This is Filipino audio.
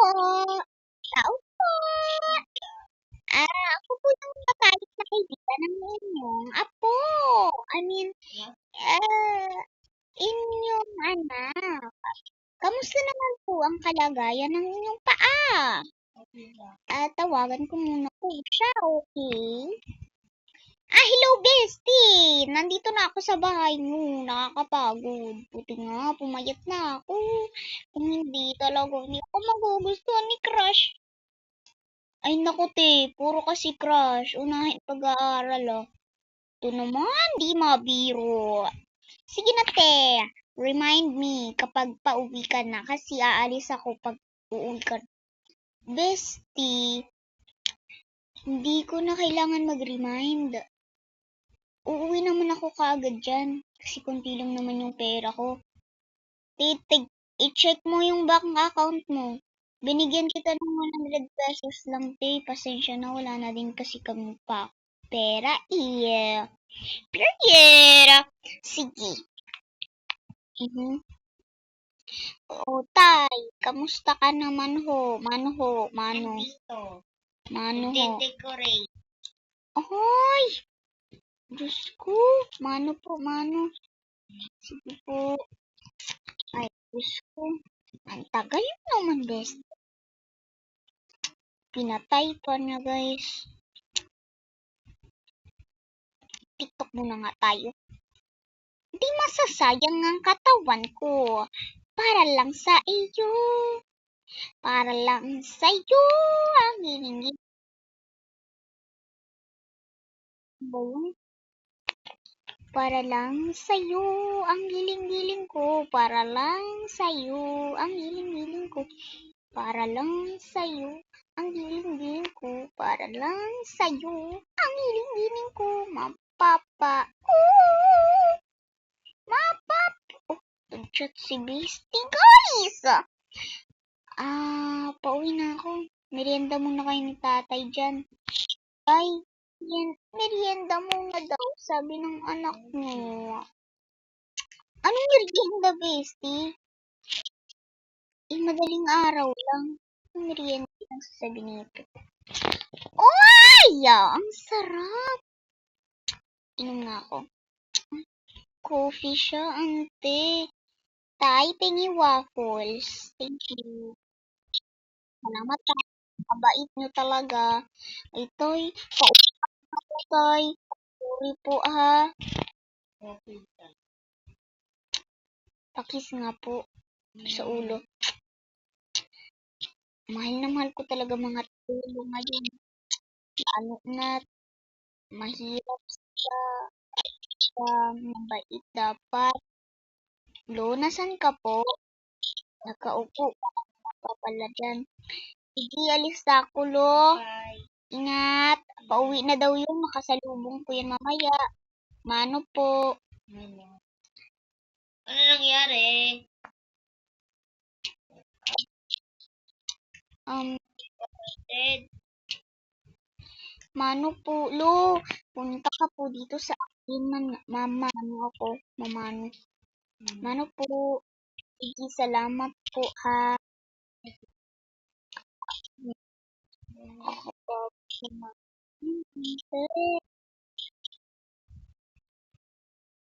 Tao po. Ako po yung matalik na kaibigan ng inyong apo. I mean, ah, inyong anak. Kamusta naman po ang kalagayan ng inyong paa? Tawagan ko muna po siya, okay? Hello, bestie! Nandito na ako sa bahay mo. Nakakapagod. Buti nga, pumayat na ako. Kung hindi talaga, hindi ako magugustuhan ni Crush. Ay, naku, te. Puro kasi Crush. Unahin pag-aaral, ah. Ito naman, di mabiro. Sige na, te. Remind me kapag pauwi ka na kasi aalis ako pag uuwi ka. Bestie, hindi ko na kailangan mag-remind. Uuwi naman ako kaagad dyan. Kasi konti lang naman yung pera ko. Titig, i-check mo yung bank account mo. Binigyan kita ng 100 pesos lang, te. Pasensya na, wala na din kasi kami pa pera. Yeah. Period. Sige. Mhm. Oo, tay. Kamusta ka naman ho? Mano ho? Mano? Mano ho? Decorate. Ahoy! Diyos ko. Mano po, mano. Sige po. Ay, Diyos ko. Ang tagal naman, best. Pinatay pa niya, guys. TikTok muna nga tayo. Di masasayang ang katawan ko. Para lang sa iyo. Para lang sa iyo. Ang hiningi mo. Para lang sa'yo ang hiling-hiling ko. Para lang sa'yo ang hiling-hiling ko. Para lang sa'yo ang hiling-hiling ko. Para lang sa'yo ang hiling-hiling ko. Mapapa. Mapapa. Nag-chat si Beastie, guys. Pauwi na ako. Merienda muna kayo ni tatay dyan. Ay, merienda muna daw, sabi ng anak mo. Anong merienda, bestie? Madaling araw lang. Anong merienda lang sasabi nito? Oy! Ang sarap! Inom nga ako. Coffee siya, ante. Tay, pengi waffles. Thank you. Salamat, tay. Kabait nyo talaga. Ay, tay. Pauwi po, tay. Sorry po, ha. Pakis nga po sa ulo. Mahal na mahal ko talaga mga tulong ngayon. Ano na, mahirap siya. Mabait dapat. Lo, nasan ka po? Nakaupo pa pala dyan. Sige, alis na ako, lo. Ingat. Pauwi na daw yun. Makasalubong ko yan mamaya. Mano po. Ano nangyari? Mano po, lo. Punta ka po dito sa akin. Mama, ano ako? Mamano. Mano po. Sige, salamat po, ha. Ako po.